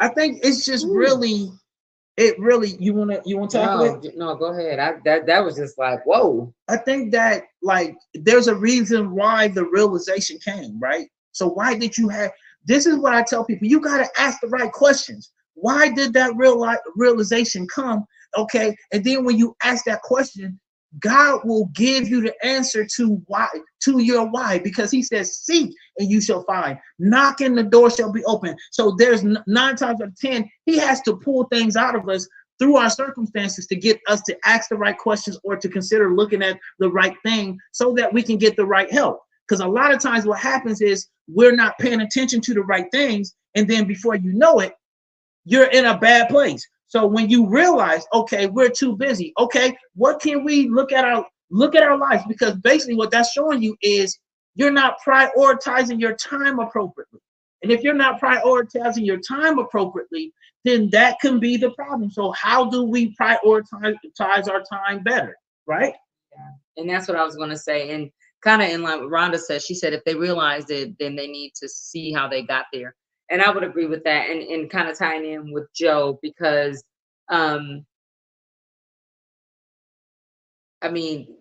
I think it's just really, you want to talk about? No, go ahead. That was just like, whoa. I think that, like, there's a reason why the realization came, right? So why did you have, this is what I tell people, you got to ask the right questions. Why did that realization come? Okay. And then when you ask that question, God will give you the answer to why, to your why, because he says, seek and you shall find, knock and the door shall be open. So there's 9 times out of 10, he has to pull things out of us through our circumstances to get us to ask the right questions or to consider looking at the right thing so that we can get the right help. Because a lot of times what happens is we're not paying attention to the right things. And then before you know it, you're in a bad place. So when you realize, okay, we're too busy. Okay, what can we look at our lives? Because basically what that's showing you is you're not prioritizing your time appropriately. And if you're not prioritizing your time appropriately, then that can be the problem. So how do we prioritize our time better, right? Yeah. And that's what I was going to say. And kind of in line with Rhonda said, she said, if they realized it, then they need to see how they got there. And I would agree with that. And kind of tying in with Joe, because, I mean,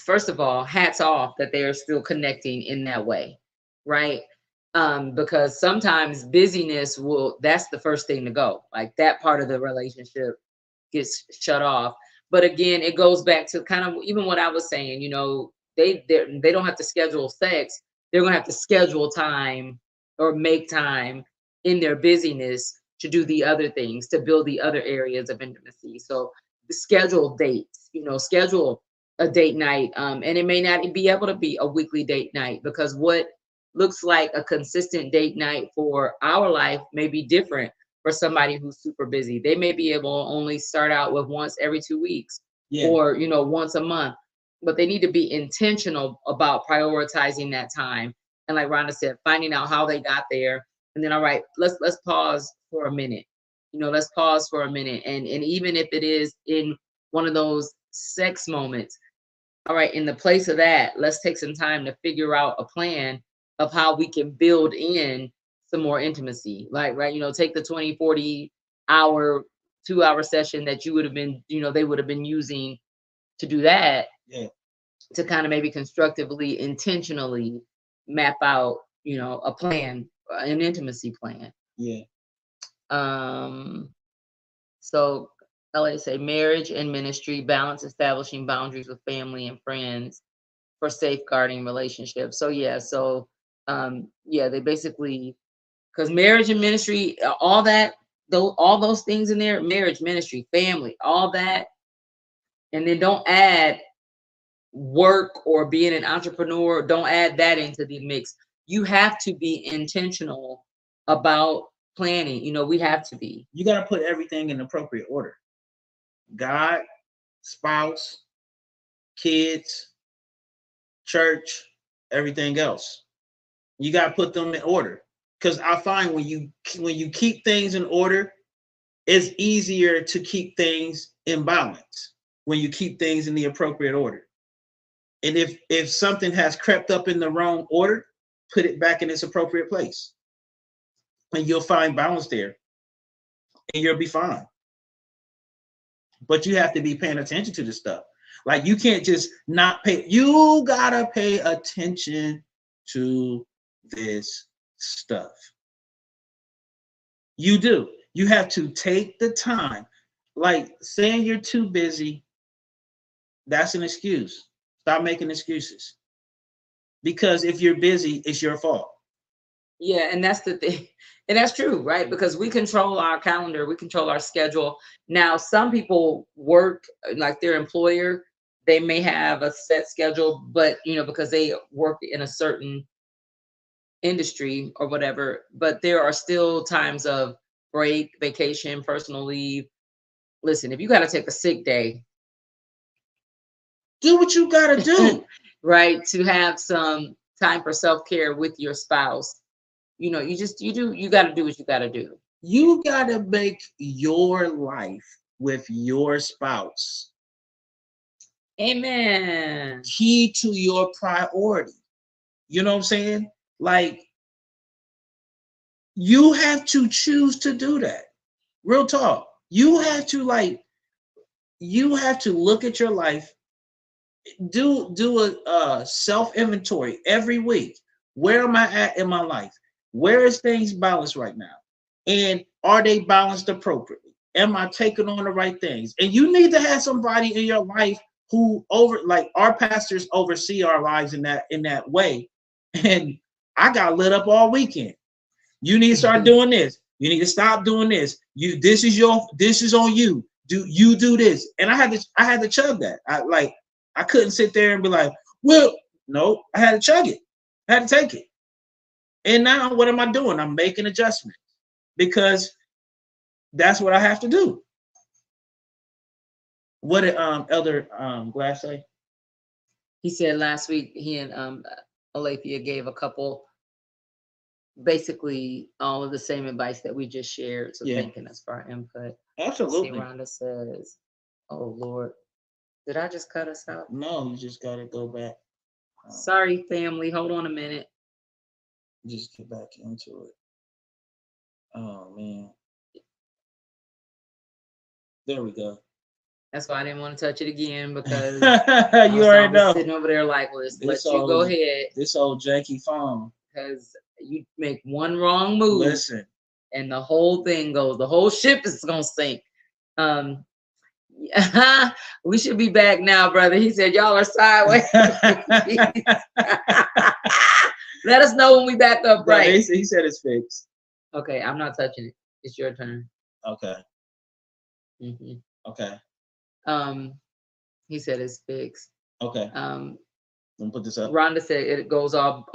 first of all, hats off that they are still connecting in that way, right? Because sometimes busyness that's the first thing to go. Like that part of the relationship gets shut off. But again, it goes back to kind of even what I was saying, you know, they don't have to schedule sex. They're going to have to schedule time or make time in their busyness to do the other things, to build the other areas of intimacy. So schedule dates, you know, schedule a date night. And it may not be able to be a weekly date night, because what looks like a consistent date night for our life may be different for somebody who's super busy. They may be able to only start out with once every 2 weeks, or, you know, once a month, but they need to be intentional about prioritizing that time. And like Rhonda said, finding out how they got there. And then, all right, let's pause for a minute. You know, let's pause for a minute. And even if it is in one of those sex moments, all right, in the place of that, let's take some time to figure out a plan of how we can build in some more intimacy. Like, right, you know, take the 20, 40 hour, 2-hour session that you would have been, you know, they would have been using to do that, to kind of maybe constructively, intentionally map out, you know, a plan, an intimacy plan. So LA say marriage and ministry, balance establishing boundaries with family and friends for safeguarding relationships. So they basically, because marriage and ministry, all those things in there, marriage, ministry, family, all that. And then don't add work or being an entrepreneur. Don't add that into the mix. You have to be intentional about planning. You know, we have to be. You got to put everything in appropriate order. God, spouse, kids, church, everything else. You got to put them in order. Because I find when you keep things in order, it's easier to keep things in balance when you keep things in the appropriate order. And if something has crept up in the wrong order, put it back in its appropriate place. And you'll find balance there. And you'll be fine. But you have to be paying attention to this stuff. Like you can't just not pay. You gotta pay attention to this stuff. You do. You have to take the time. Like saying you're too busy, that's an excuse. Stop making excuses. Because if you're busy, it's your fault. Yeah, and that's the thing. And that's true, right? Because we control our calendar, we control our schedule. Now, some people work like their employer, they may have a set schedule, but because they work in a certain industry or whatever, but there are still times of break, vacation, personal leave. Listen, if you got to take a sick day, do what you got to do. Right? To have some time for self-care with your spouse. You got to do what you got to do. You got to make your life with your spouse. Amen. Key to your priority. You know what I'm saying? Like, you have to choose to do that. Real talk. You have to look at your life, do a self-inventory every week. Where am I at in my life? Where is things balanced right now? And are they balanced appropriately? Am I taking on the right things? And you need to have somebody in your life who our pastors oversee our lives in that way. And I got lit up all weekend. You need to start doing this. You need to stop doing this. This is on you. Do this. And I had to chug that. I couldn't sit there and be like, well, no, I had to chug it. I had to take it. And now what am I doing? I'm making adjustments because that's what I have to do. What did Elder Glass say? He said last week he and Alethea gave a couple, basically all of the same advice that we just shared. So thanking us for our input. Absolutely. See, Rhonda says, oh Lord, did I just cut us out? No, you just got to go back. Sorry, family. Hold on a minute. Just get back into it. Oh, man. There we go. That's why I didn't want to touch it again because you already know. Sitting over there like, well, let you go ahead. This old janky phone. Because you make one wrong move. Listen. And the whole thing goes. The whole ship is going to sink. We should be back now, brother. He said, y'all are sideways. Let us know when we back up, right? He said it's fixed. Okay, I'm not touching it. It's your turn. Okay. Mm-hmm. Okay. He said it's fixed. Okay. Let me put this up. Rhonda said it goes all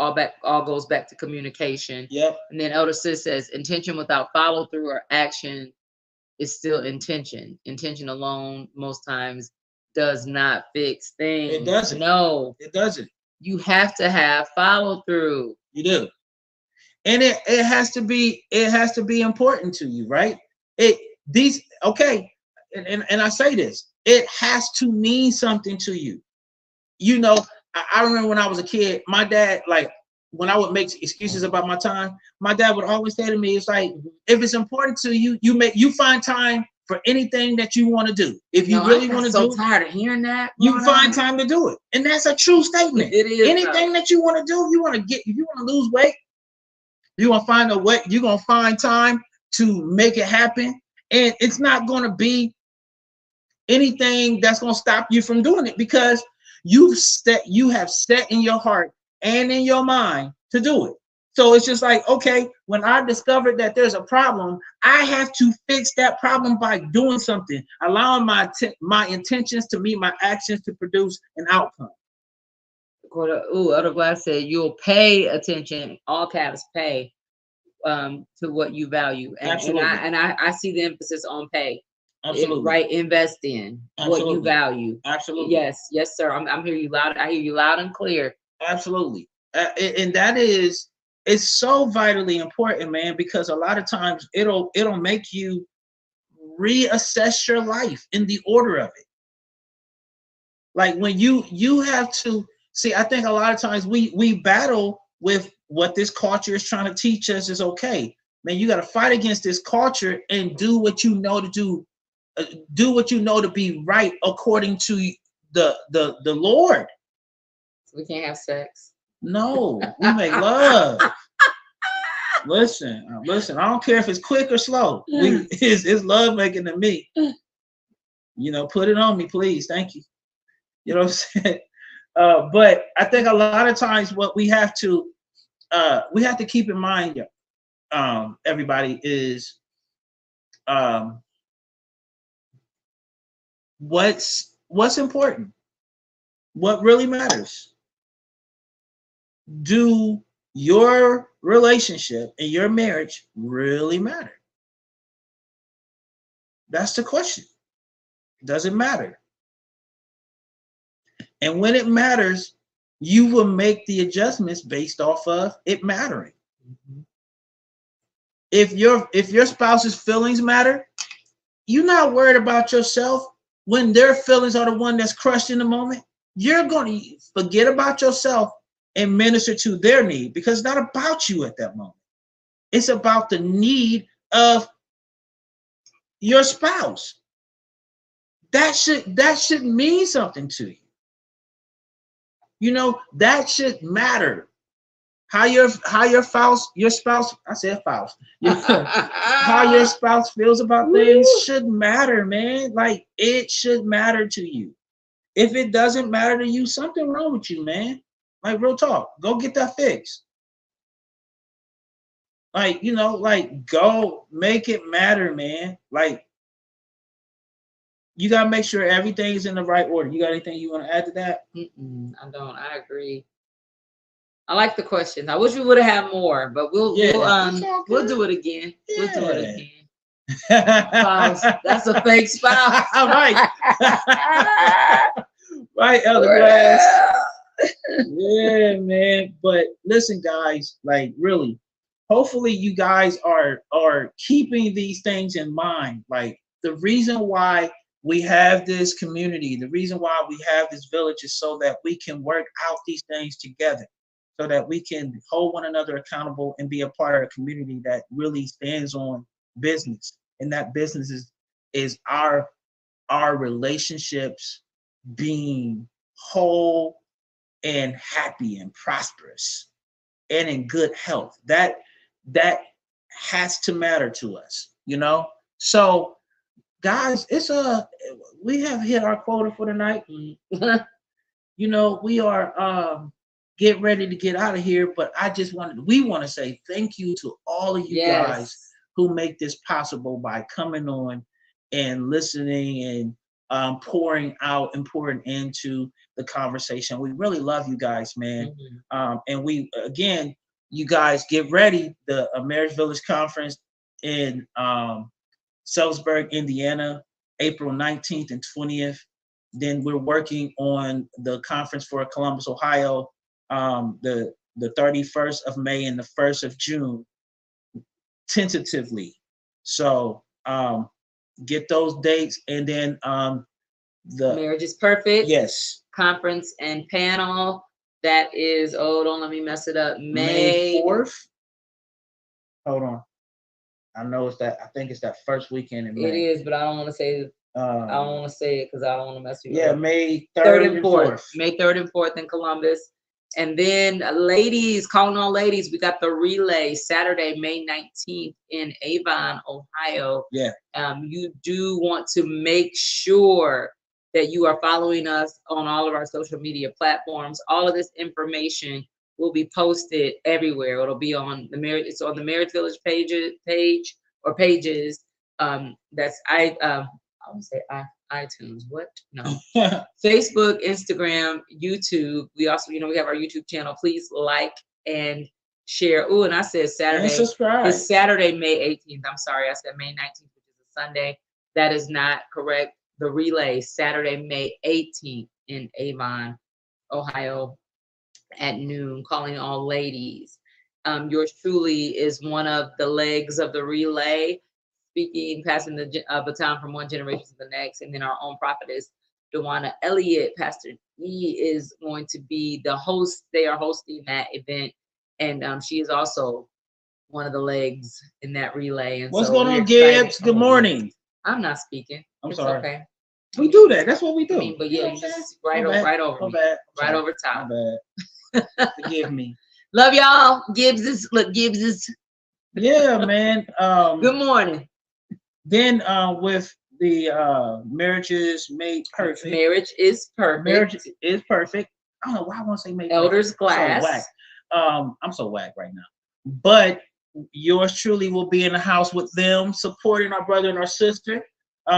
goes back to communication. Yep. And then Elder Sis says intention without follow through or action is still intention. Intention alone most times does not fix things. It doesn't. No, it doesn't. You have to have follow through. You do. And it has to be important to you, right? And I say this, it has to mean something to you. I remember when I was a kid, my dad, like when I would make excuses about my time, my dad would always say to me, it's like, if it's important to you, you find time for anything that you want to do. If you really want to do it. I'm so tired of hearing that. You find time to do it. And that's a true statement. It is. Anything that you want to do, if you want to lose weight, you're going to find a way, you're going to find time to make it happen. And it's not going to be anything that's going to stop you from doing it because you have set in your heart and in your mind to do it. So it's just like, okay, when I discovered that there's a problem, I have to fix that problem by doing something, allowing my intentions to meet my actions to produce an outcome. Elder Glass said you'll pay attention, all caps pay, to what you value. And I see the emphasis on pay. Absolutely. Right, invest in what you value. Absolutely. Yes, sir. I'm hearing you loud. I hear you loud and clear. Absolutely. And that is, it's so vitally important, man, because a lot of times it'll make you reassess your life in the order of it. Like when you have to See, I think a lot of times we battle with what this culture is trying to teach us is okay. Man, you got to fight against this culture and do what you know to do. Do what you know to be right according to the Lord. We can't have sex. No, we make love. Listen. I don't care if it's quick or slow. It's love making to me. You know, put it on me, please. Thank you. You know what I'm saying? But I think a lot of times what we have to keep in mind, everybody, is what's important, what really matters. Do your relationship and your marriage really matter? That's the question. Does it matter? And when it matters, you will make the adjustments based off of it mattering. Mm-hmm. If your spouse's feelings matter, you're not worried about yourself when their feelings are the one that's crushed in the moment. You're going to forget about yourself and minister to their need, because it's not about you at that moment. It's about the need of your spouse. That should mean something to you. You know, that should matter. How your spouse, I said spouse, how your spouse feels about things should matter, man. Like, it should matter to you. If it doesn't matter to you, something wrong with you, man. Like, real talk, go get that fixed. Like, you know, like, go make it matter, man. Like, you gotta make sure everything's in the right order. You got anything you want to add to that? I don't. I agree. I like the questions. I wish we would have had more, but we'll do it again. Yeah. We'll do it again. Spouse. That's a fake spouse. Right. Right, Elder Glass. Yeah, man. But listen, guys, like, really, hopefully you guys are keeping these things in mind. Like, the reason why we have this community, the reason why we have this village, is so that we can work out these things together, so that we can hold one another accountable and be a part of a community that really stands on business. And that business is our relationships being whole and happy and prosperous and in good health. That has to matter to us, you know? So, guys, we have hit our quota for tonight. You know, we are get ready to get out of here, but we want to say thank you to all of you guys who make this possible by coming on and listening and pouring out and pouring into the conversation. We really love you guys, man. And we, again, you guys get ready. The Marriage Village Conference in Salisbury, Indiana, April 19th and 20th. Then we're working on the conference for Columbus, Ohio, the 31st of May and the 1st of June, tentatively. So get those dates. And then the Marriage is Perfect. Yes. Conference and panel. That is, don't let me mess it up. May 4th. Hold on. I think it's that first weekend in May. It is, but I don't want to say it. I don't want to say it because I don't want to mess you up. Yeah, May 3rd and 4th. May 3rd and 4th in Columbus. And then ladies, calling all ladies, we got the relay Saturday, May 19th in Avon, Ohio. Yeah. You do want to make sure that you are following us on all of our social media platforms. All of this information will be posted everywhere. It'll be on it's on the Marriage Village page or pages. That's I would say iTunes. What? No. Facebook, Instagram, YouTube. We also, we have our YouTube channel. Please like and share. Oh, and I said Saturday. And subscribe. It's Saturday, May 18th. I'm sorry, I said May 19th, which is a Sunday. That is not correct. The relay, Saturday, May 18th in Avon, Ohio, at noon, calling all ladies. Yours truly is one of the legs of the relay, speaking, passing the baton from one generation to the next, and then our own prophetess, Dewana Elliott, Pastor E, is going to be the host. They are hosting that event, and she is also one of the legs in that relay. And What's so going we're on, excited. Gibbs? Good morning. I'm not speaking. I'm It's sorry. okay. We do that. That's what we do. I mean, but yeah, you just right over My me. bad. Right over top. My bad. Forgive me. Love y'all. Gibbs is. Yeah, man. Good morning. Then with the marriage is made perfect. Marriage is perfect. Marriage is perfect. I don't know why I want to say made Elders perfect. Glass. So whack. I'm so whack right now. But yours truly will be in the house with them, supporting our brother and our sister.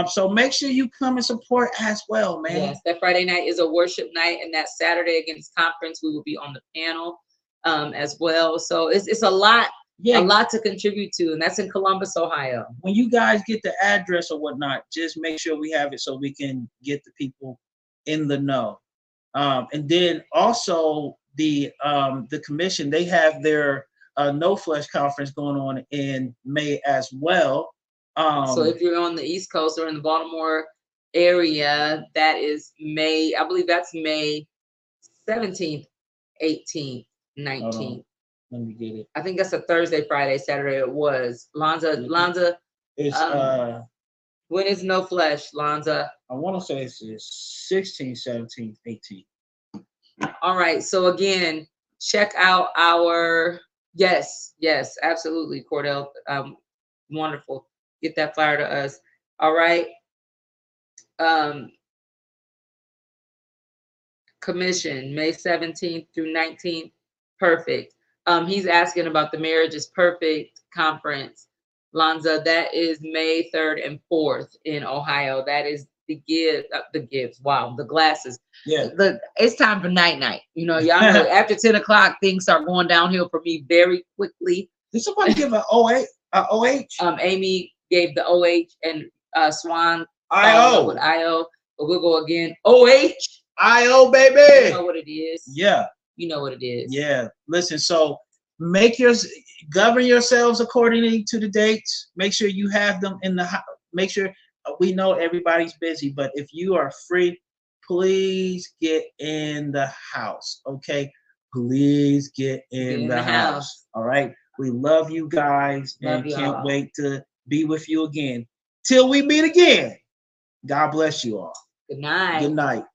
So make sure you come and support as well, man. Yes, that Friday night is a worship night, and that Saturday against conference, we will be on the panel as well. So it's a lot. Yeah, a lot to contribute to, and that's in Columbus, Ohio. When you guys get the address or whatnot, just make sure we have it so we can get the people in the know. And then also the commission, they have their No Flesh conference going on in May as well. So if you're on the East Coast or in the Baltimore area, that is May. I believe that's May 17th, 18th, 19th. Let me get it. I think that's a Thursday, Friday, Saturday. It was Lonza. It's when is No Flesh, Lonza? I want to say it's 16th, 17th, 18th. All right. So again, check out our yes, absolutely, Cordell. Wonderful. Get that flyer to us. All right. Commission May 17th through 19th. Perfect. He's asking about the Marriage is Perfect conference. Lonza, that is May 3rd and 4th in Ohio. That is the Gibbs. Wow, the glasses. Yeah. It's time for night. You know, y'all know after 10 o'clock, things start going downhill for me very quickly. Did somebody give an OH? Amy gave the OH and Swan IO. With IO, but we'll go again. OH. IO, baby. You know what it is. Yeah. You know what it is. Yeah. Listen, so govern yourselves accordingly to the dates. Make sure you have them in the house. Make sure we know everybody's busy, but if you are free, please get in the house. Okay. Please get in the house. All right. We love you guys and can't wait to be with you again. Till we meet again. God bless you all. Good night. Good night.